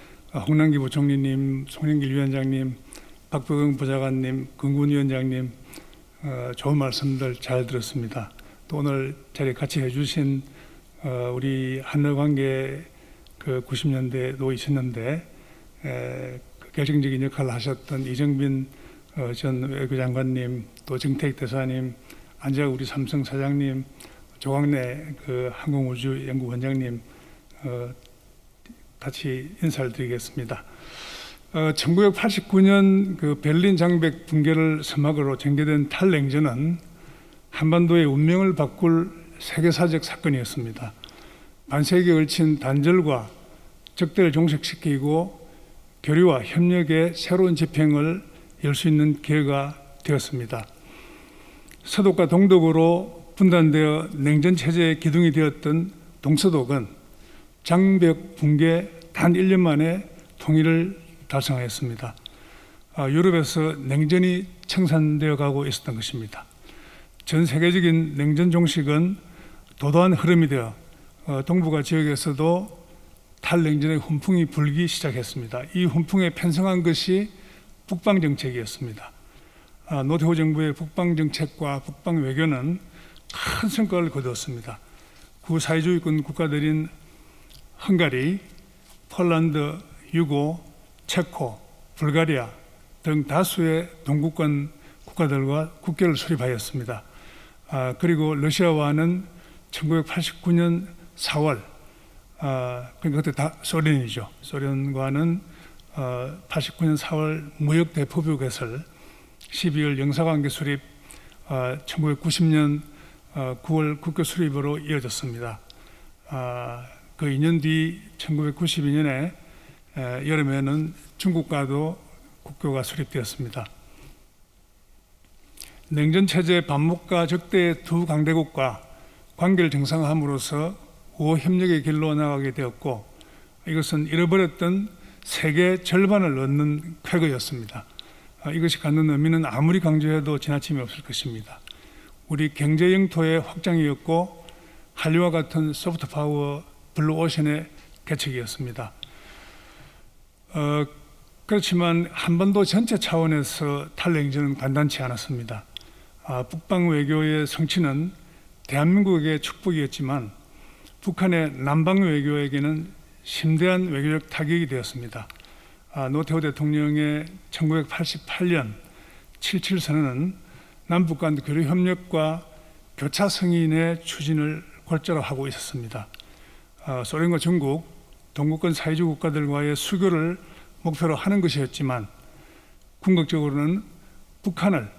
홍남기 부총리님, 송영길 위원장님, 박덕영 부장관님, 권구훈 위원장님 좋은 말씀들 잘 들었습니다. 또 오늘 자리에 같이 해주신 우리 한러 관계 그 90년대도 있었는데 결정적인 역할을 하셨던 이정빈 전 외교장관님, 또 정태익 대사님, 안재학 우리 삼성 사장님, 조광래 그 항공우주연구원장님 같이 인사를 드리겠습니다. 1989년 그 베를린 장벽 붕괴를 서막으로 전개된 탈냉전은 한반도의 운명을 바꿀 세계사적 사건이었습니다. 반세기에 걸친 단절과 적대를 종식시키고 교류와 협력의 새로운 지평을 열 수 있는 기회가 되었습니다. 서독과 동독으로 분단되어 냉전 체제의 기둥이 되었던 동서독은 장벽 붕괴 단 1년 만에 통일을 달성하였습니다. 유럽에서 냉전이 청산되어 가고 있었던 것입니다. 전 세계적인 냉전 종식은 도도한 흐름이 되어 동북아 지역에서도 탈냉전의 훈풍이 불기 시작했습니다. 이 훈풍에 편성한 것이 북방 정책이었습니다. 노태우 정부의 북방 정책과 북방 외교는 큰 성과를 거두었습니다. 구사회주의권 국가들인 헝가리, 폴란드, 유고, 체코, 불가리아 등 다수의 동구권 국가들과 국교를 수립하였습니다. 그리고 러시아와는 1989년 4월, 그러니까 그때 다 소련이죠. 소련과는 89년 4월 무역 대포부 개설, 12월 영사관계 수립, 1990년 9월 국교 수립으로 이어졌습니다. 그 2년 뒤 1992년에 여름에는 중국과도 국교가 수립되었습니다. 냉전 체제 반목과 적대의 두 강대국과 관계를 정상화함으로써 우호 협력의 길로 나가게 되었고, 이것은 잃어버렸던 세계 절반을 얻는 쾌거였습니다. 이것이 갖는 의미는 아무리 강조해도 지나침이 없을 것입니다. 우리 경제 영토의 확장이었고 한류와 같은 소프트 파워 블루오션의 개척이었습니다. 그렇지만 한반도 전체 차원에서 탈냉전은 간단치 않았습니다. 북방 외교의 성취는 대한민국에게 축복이었지만 북한의 남방 외교에게는 심대한 외교적 타격이 되었습니다. 노태우 대통령의 1988년 77 선언은 남북 간 교류 협력과 교차 승인의 추진을 골자로 하고 있었습니다. 소련과 중국, 동구권 사회주의 국가들과의 수교를 목표로 하는 것이었지만 궁극적으로는 북한을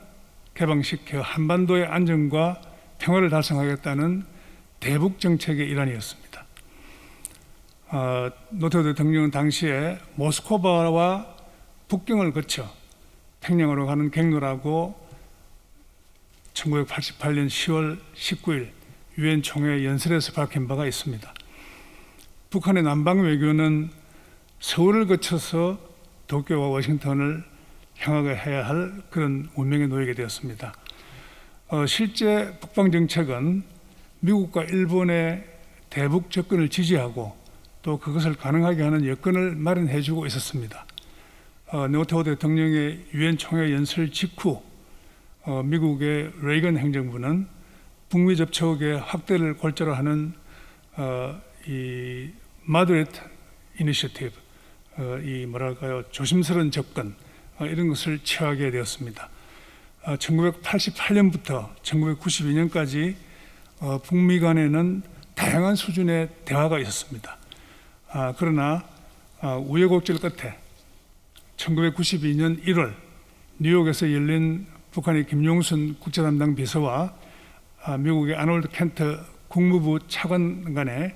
개방시켜 한반도의 안정과 평화를 달성하겠다는 대북 정책의 일환이었습니다. 노태우 대통령은 당시에 모스크바와 북경을 거쳐 평양으로 가는 경로라고 1988년 10월 19일 유엔 총회 연설에서 밝힌 바가 있습니다. 북한의 남방 외교는 서울을 거쳐서 도쿄와 워싱턴을 향하게 해야 할 그런 운명에 놓이게 되었습니다. 실제 북방 정책은 미국과 일본의 대북 접근을 지지하고 또 그것을 가능하게 하는 여건을 마련해 주고 있었습니다. 노태우 대통령의 유엔 총회 연설 직후 미국의 레이건 행정부는 북미 접촉의 확대를 골자로 하는 이 마드리드 이니셔티브, 이 뭐랄까요, 조심스러운 접근, 이런 것을 취하게 되었습니다. 1988년부터 1992년까지 북미 간에는 다양한 수준의 대화가 있었습니다. 그러나 우여곡절 끝에 1992년 1월 뉴욕에서 열린 북한의 김용순 국제담당 비서와 미국의 아놀드 켄트 국무부 차관 간의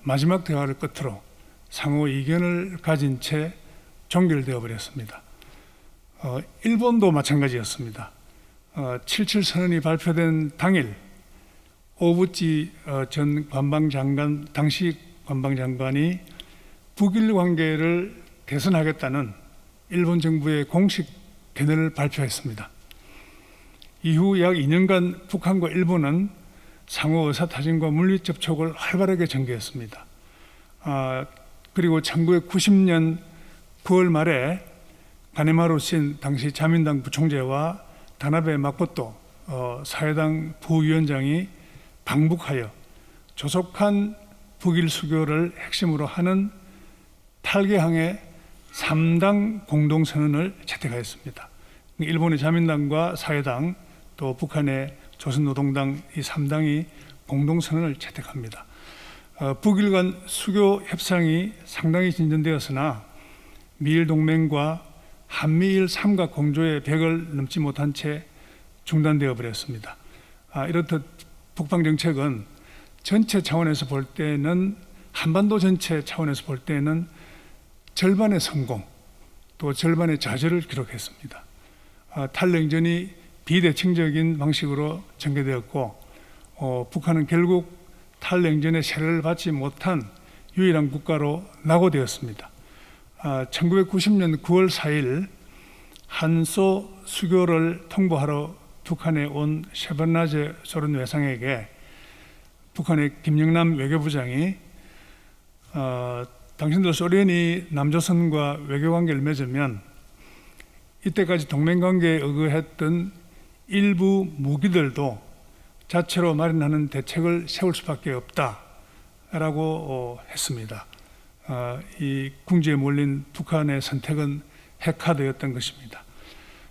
마지막 대화를 끝으로 상호 이견을 가진 채 종결되어 버렸습니다. 일본도 마찬가지였습니다. 77 선언이 발표된 당일 오부치 전 관방장관, 당시 관방장관이 북일 관계를 개선하겠다는 일본 정부의 공식 견해를 발표했습니다. 이후 약 2년간 북한과 일본은 상호 의사타진과 물리 접촉을 활발하게 전개했습니다. 그리고 1990년 9월 말에 가네마루 신 당시 자민당 부총재와 다나베 마코토 사회당 부위원장이 방북하여 조속한 북일 수교를 핵심으로 하는 8개항의 3당 공동선언을 채택하였습니다. 일본의 자민당과 사회당 또 북한의 조선노동당 이 3당이 공동선언을 채택합니다. 북일 간 수교 협상이 상당히 진전되었으나 미일 동맹과 한미일 삼각 공조의 벽을 넘지 못한 채 중단되어 버렸습니다. 이렇듯 북방 정책은 전체 차원에서 볼 때는 한반도 전체 차원에서 볼 때는 절반의 성공 또 절반의 좌절을 기록했습니다. 탈냉전이 비대칭적인 방식으로 전개되었고 북한은 결국 탈냉전의 세례를 받지 못한 유일한 국가로 낙오되었습니다. 1990년 9월 4일 한소 수교를 통보하러 북한에 온 셰번나제 소련 외상에게 북한의 김영남 외교부장이 당신들 소련이 남조선과 외교관계를 맺으면 이때까지 동맹관계에 의거했던 일부 무기들도 자체로 마련하는 대책을 세울 수밖에 없다라고 했습니다. 이 궁지에 몰린 북한의 선택은 핵화되었던 것입니다.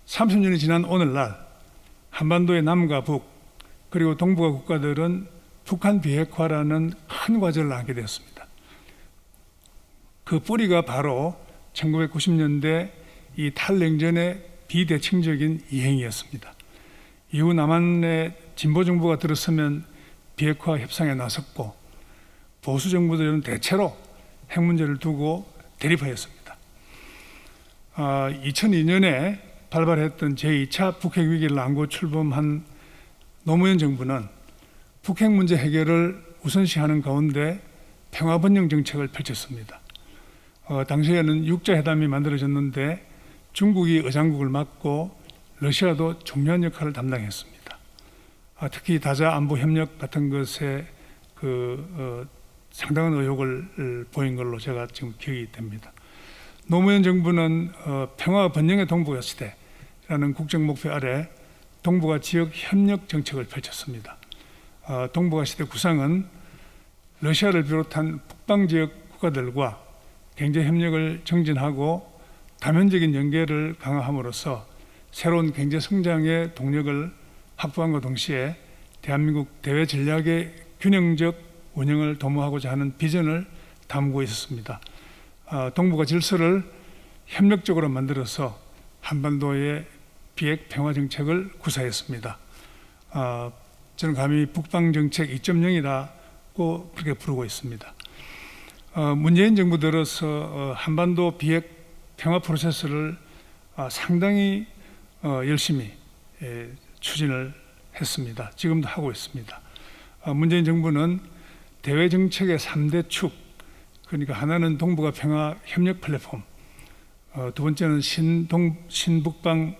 30년이 지난 오늘날 한반도의 남과 북 그리고 동북아 국가들은 북한 비핵화라는 큰 과제를 하게 되었습니다. 그 뿌리가 바로 1990년대 이 탈냉전의 비대칭적인 이행이었습니다. 이후 남한의 진보 정부가 들어서면 비핵화 협상에 나섰고 보수 정부들은 대체로 핵 문제를 두고 대립하였습니다. 2002년에 발발했던 제2차 북핵 위기를 안고 출범한 노무현 정부는 북핵 문제 해결을 우선시하는 가운데 평화번영 정책을 펼쳤습니다. 당시에는 육자회담이 만들어졌는데 중국이 의장국을 맡고 러시아도 중요한 역할을 담당했습니다. 특히 다자 안보 협력 같은 것에 상당한 의욕을 보인 걸로 제가 지금 기억이 됩니다. 노무현 정부는 평화 번영의 동북아 시대라는 국정 목표 아래 동북아 지역 협력 정책을 펼쳤습니다. 동북아 시대 구상은 러시아를 비롯한 북방 지역 국가들과 경제 협력을 정진하고 다면적인 연계를 강화함으로써 새로운 경제 성장의 동력을 확보함과 동시에 대한민국 대외 전략의 균형적 운영을 도모하고자 하는 비전을 담고 있었습니다. 동북아 질서를 협력적으로 만들어서 한반도의 비핵 평화 정책을 구사했습니다. 저는 감히 북방 정책 2.0이라고 그렇게 부르고 있습니다. 문재인 정부 들어서 한반도 비핵 평화 프로세스를 상당히 열심히 추진을 했습니다. 지금도 하고 있습니다. 문재인 정부는 대외 정책의 3대 축, 그러니까 하나는 동북아 평화 협력 플랫폼, 두 번째는 신북방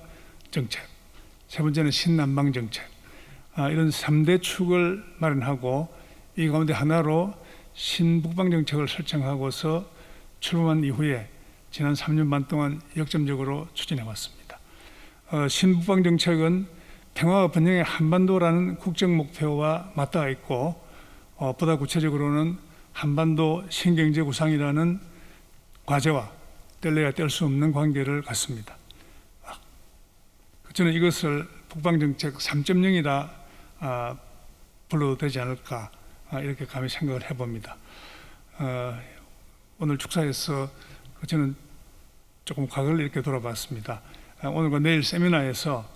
정책, 세 번째는 신남방 정책, 이런 3대 축을 마련하고 이 가운데 하나로 신북방 정책을 설정하고서 출범한 이후에 지난 3년 반 동안 역점적으로 추진해 왔습니다. 신북방 정책은 평화와 번영의 한반도라는 국정 목표와 맞닿아 있고 보다 구체적으로는 한반도 신경제 구상이라는 과제와 뗄래야 뗄 수 없는 관계를 갖습니다. 저는 이것을 북방정책 3.0이라 불러도 되지 않을까 이렇게 감히 생각을 해봅니다. 오늘 축사에서 저는 조금 과거를 이렇게 돌아봤습니다. 오늘과 내일 세미나에서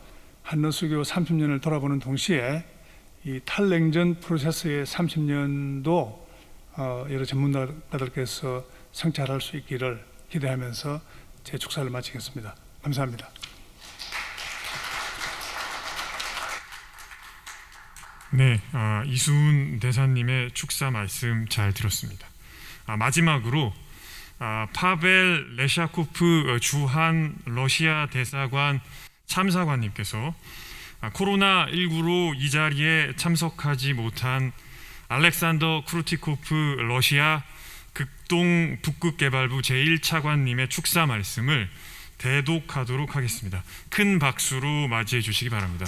한러수교 30년을 돌아보는 동시에 이 탈냉전 프로세스의 30년도 여러 전문가들께서 성찰할 수 있기를 기대하면서 제 축사를 마치겠습니다. 감사합니다. 네, 이수훈 대사님의 축사 말씀 잘 들었습니다. 마지막으로 파벨 레샤코프 주한 러시아 대사관 참사관님께서 코로나19로 이 자리에 참석하지 못한 알렉산더 크루티코프 러시아 극동 북극개발부 제1차관님의 축사 말씀을 대독하도록 하겠습니다. 큰 박수로 맞이해 주시기 바랍니다.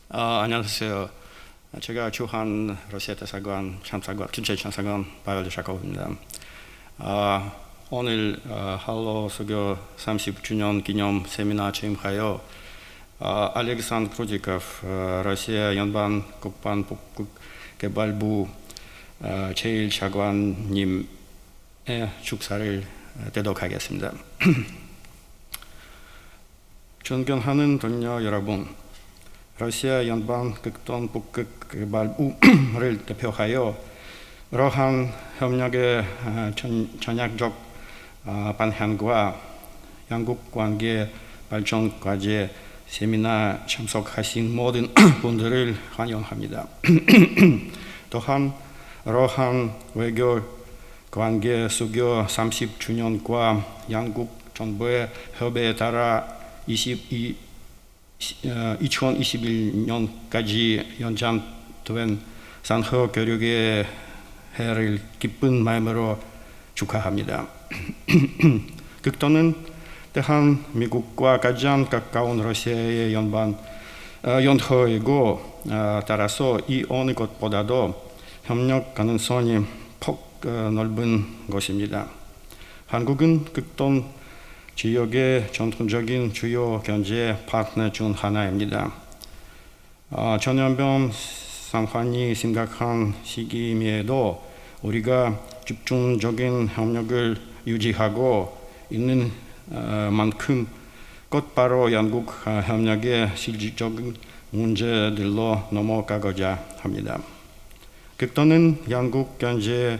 안녕하세요. 제가 주한 러시아 대사관 참사관 전체 참사관 파벨 레샤코프입니다. 오늘 한러수교 30주년 기념 세미나 참여하여 알렉산더 크루티코프 러시아 연방 국방 북극개발부 제1차관님의 축사를 대독하겠습니다. 존경하는 동료 여러분, 러시아 연방 극동 북극 개발부를 대표하여 이러한 협력의 전략적 방향과 양국 관계 발전 과제 세미나 참석하신 모든 분들을 환영합니다. 또한 이러한 외교 관계 수교 30주년과 양국 정부의 협의에 따라 2021년까지 연장된 상호 교류의 해를 기쁜 마음으로 축하합니다. 극동은 대한민국과 가장 가까운 러시아의 연호이고 따라서 이 어느 것보다도 협력 가능성이 폭 넓은 것입니다. 한국은 극동 지역의 전통적인 주요 경제 파트너 중 하나입니다. 전염병 상황이 심각한 시기임에도 우리가 집중적인 협력을 유지하고 있는 만큼 곧바로 양국 협력의 실질적인 문제들로 넘어가고자 합니다. 극동은 양국 경제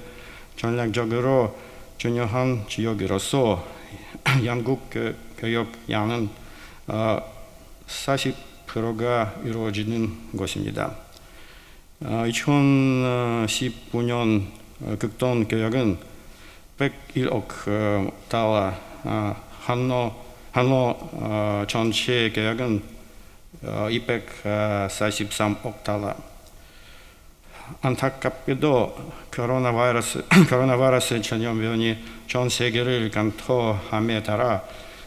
전략적으로 중요한 지역으로서 양국 교역량은 40%가 이루어지는 것입니다. 2019년 극동 교역은 101억 달러, 한로 전체 교역은 243억 달러. 안타깝게도 코로나 바이러스 전염병이 전 세계를 관통함에 따라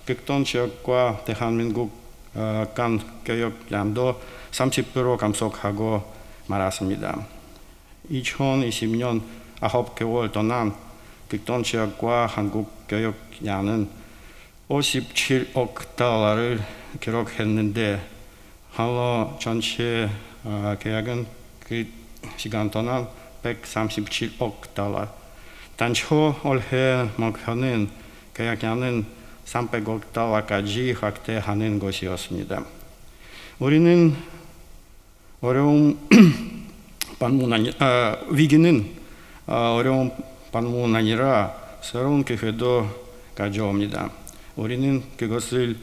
극동 지역과 대한민국 간 교역량도 30% 감소하고 말았습니다. 2020년 9개월 동안 극동 지역과 한국 교역량은 57억 달러를 기록했는데 한로 전체 계약은 그 시간 동안 137억 달러. 단초 올해 목표는 계약량은 300억 달러까지 확대하는 것이었습니다. 우리는 위기는 어려운 반문 아니라 새로운 기회도 가져옵니다. 우리는 그것을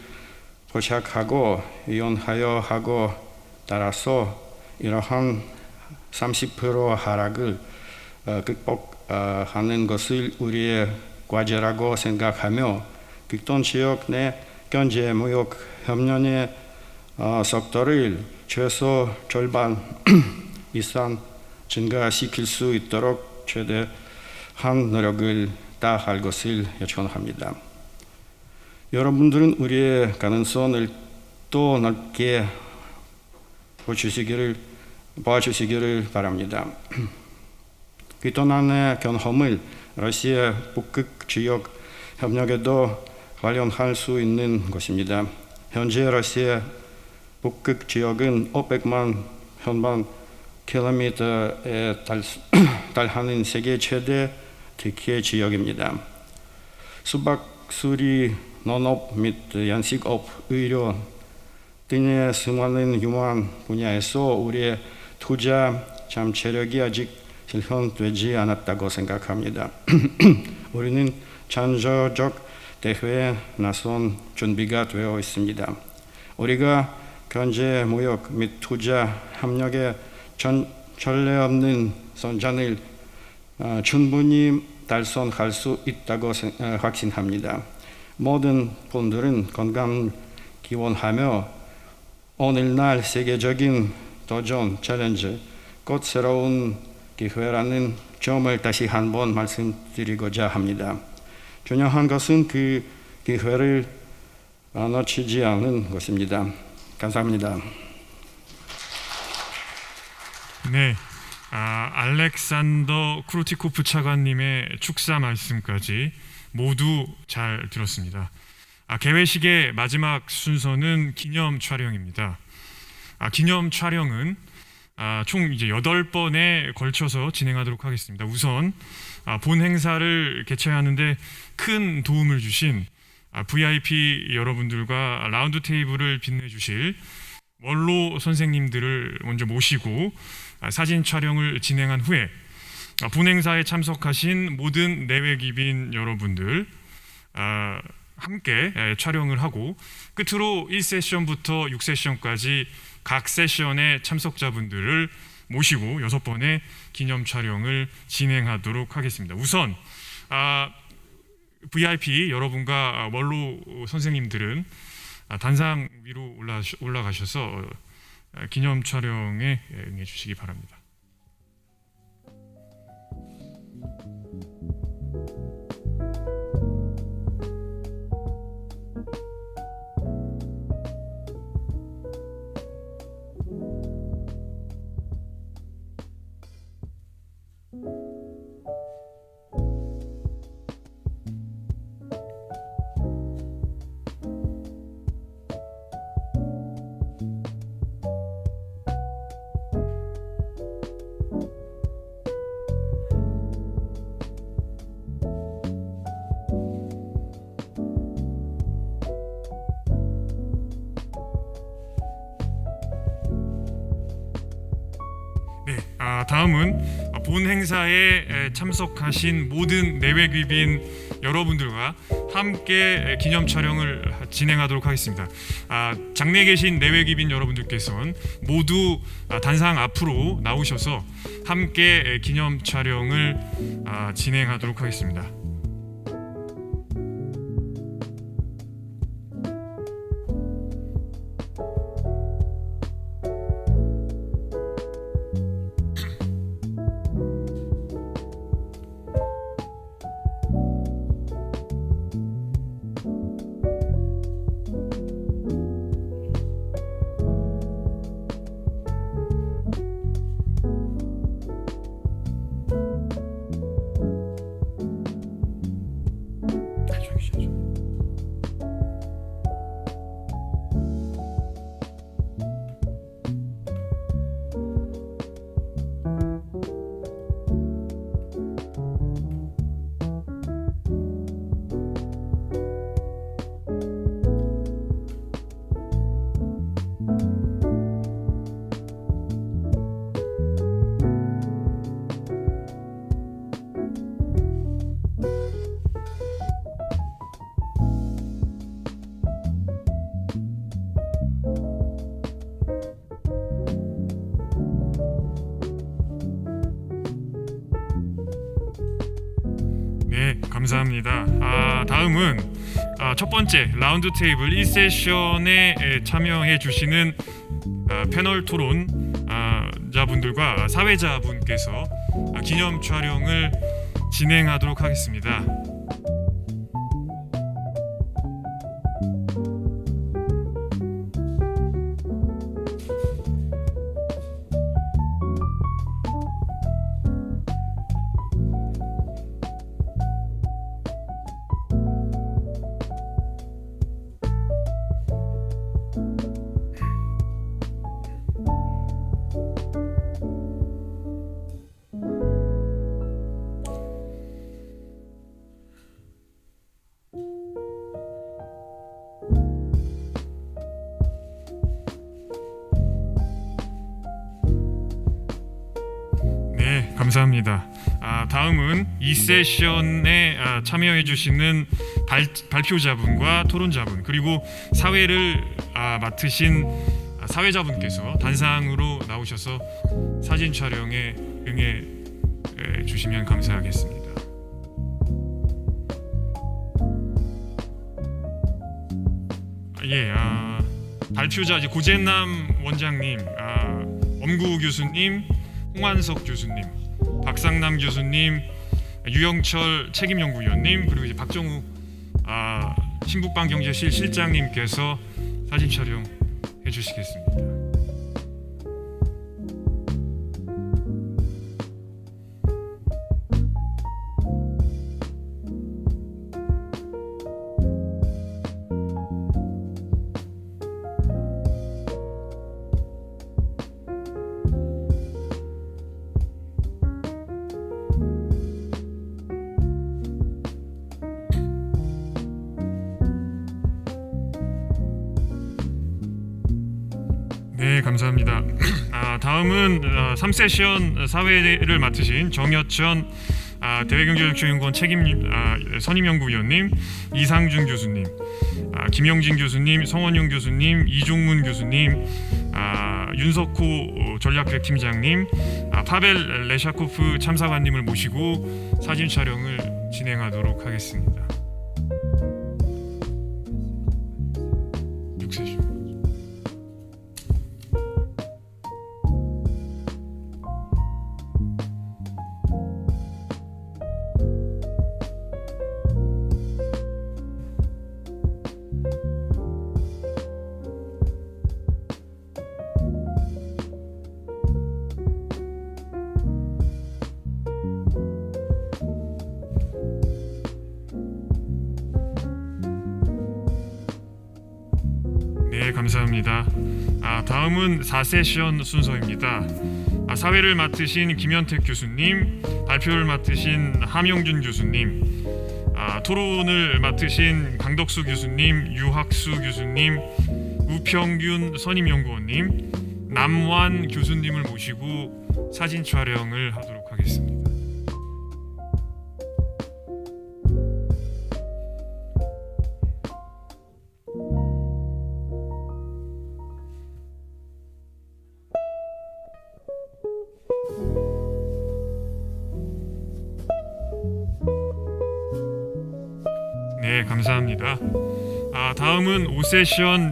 포착하고 이용하여 하고 따라서 이러한 30% 하락을 극복하는 것을 우리의 과제라고 생각하며 극동 지역 내 경제 무역 협력의 속도를 최소 절반 이상 증가시킬 수 있도록 최대한 노력을 다할 것을 요청합니다. 여러분들은 우리의 가능성을 또 넓게 봐주시기를 바랍니다. 극동안의 경험을 러시아 북극 지역 협력에도 활용할 수 있는 것입니다. 현재 러시아 북극 지역은 500만 평방 킬로미터에 달하는 세계 최대 특혜 지역입니다. 수박, 수리, 농업 및 양식업, 의료 등의 수많은 유망 분야에서 우리의 투자 잠재력이 아직 실현되지 않았다고 생각합니다. 우리는 창조적 대회에 나선 준비가 되어 있습니다. 우리가 경제, 무역 및 투자 협력에 전례 없는 성장을 충분히 달성할 수 있다고 확신합니다. 모든 분들은 건강을 기원하며 오늘날 세계적인 도전, 챌린지, 곧 새로운 기회라는 점을 다시 한번 말씀드리고자 합니다. 중요한 것은 그 기회를 놓치지 않는 것입니다. 감사합니다. 네, 알렉산더 크루티코프 차관님의 축사 말씀까지 모두 잘 들었습니다. 개회식의 마지막 순서는 기념 촬영입니다. 기념 촬영은 총 이제 8번에 걸쳐서 진행하도록 하겠습니다. 우선 본 행사를 개최하는데 큰 도움을 주신 VIP 여러분들과 라운드 테이블을 빛내주실 원로 선생님들을 먼저 모시고 사진 촬영을 진행한 후에 본행사에 참석하신 모든 내외 귀빈 여러분들 함께 촬영을 하고 끝으로 1세션부터 6세션까지 각 세션의 참석자분들을 모시고 6번의 기념 촬영을 진행하도록 하겠습니다. 우선 VIP 여러분과 원로 선생님들은 단상 위로 올라가셔서 기념 촬영에 응해 주시기 바랍니다. 다음은 본 행사에 참석하신 모든 내외 귀빈 여러분들과 함께 기념 촬영을 진행하도록 하겠습니다. 장내에 계신 내외 귀빈 여러분들께서는 모두 단상 앞으로 나오셔서 함께 기념 촬영을 진행하도록 하겠습니다. 네, 감사합니다. 다음은 첫 번째 라운드 테이블 1세션에 참여해 주시는 패널 토론자분들과 사회자분께서 기념 촬영을 진행하도록 하겠습니다. 감사합니다. 다음은 이 세션에 참여해 주시는 발표자분과 토론자분 그리고 사회를 맡으신 사회자분께서 단상으로 나오셔서 사진 촬영에 응해 주시면 감사하겠습니다. 발표자 고재남 원장님, 엄구 교수님, 홍환석 교수님, 박상남 교수님, 유영철 책임연구위원님 그리고 이제 박정우 신북방경제실 실장님께서 사진 촬영 해주시겠습니다. 감사합니다. 다음은 3세션 사회를 맡으신 정여천 대외경제정책연구원 선임연구위원님, 이상준 교수님, 김영진 교수님, 성원용 교수님, 이종문 교수님, 윤석호 전략기획팀장님, 파벨 레샤코프 참사관님을 모시고 사진 촬영을 진행하도록 하겠습니다. 6세션. 네, 감사합니다. 다음은 4세션 순서입니다. 사회를 맡으신 김현택 교수님, 발표를 맡으신 함영준 교수님, 토론을 맡으신 강덕수 교수님, 유학수 교수님, 우평균 선임연구원님, 남완 교수님을 모시고 사진 촬영을 하도록 하겠습니다. 네, 감사합니다. 다음은 5세션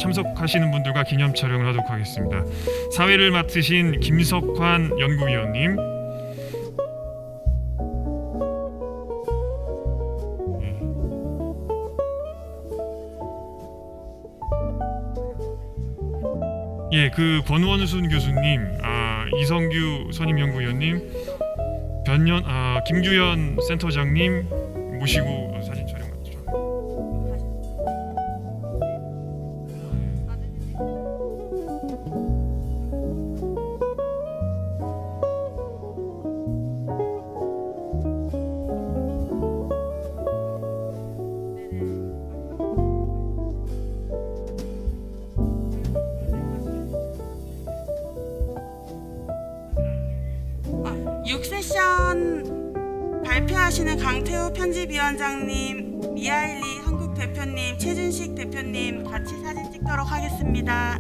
참석하시는 분들과 기념 촬영을 하도록 하겠습니다. 사회를 맡으신 김석환 연구위원님, 권원순 교수님, 이성규 선임연구위원님, 김규현 센터장님 모시고 사진 촬영하죠. 발표하시는 강태우 편집위원장님, 미하일리 한국 대표님, 최준식 대표님 같이 사진 찍도록 하겠습니다.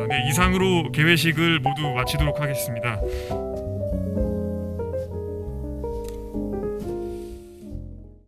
네, 이상으로 개회식을 모두 마치도록 하겠습니다.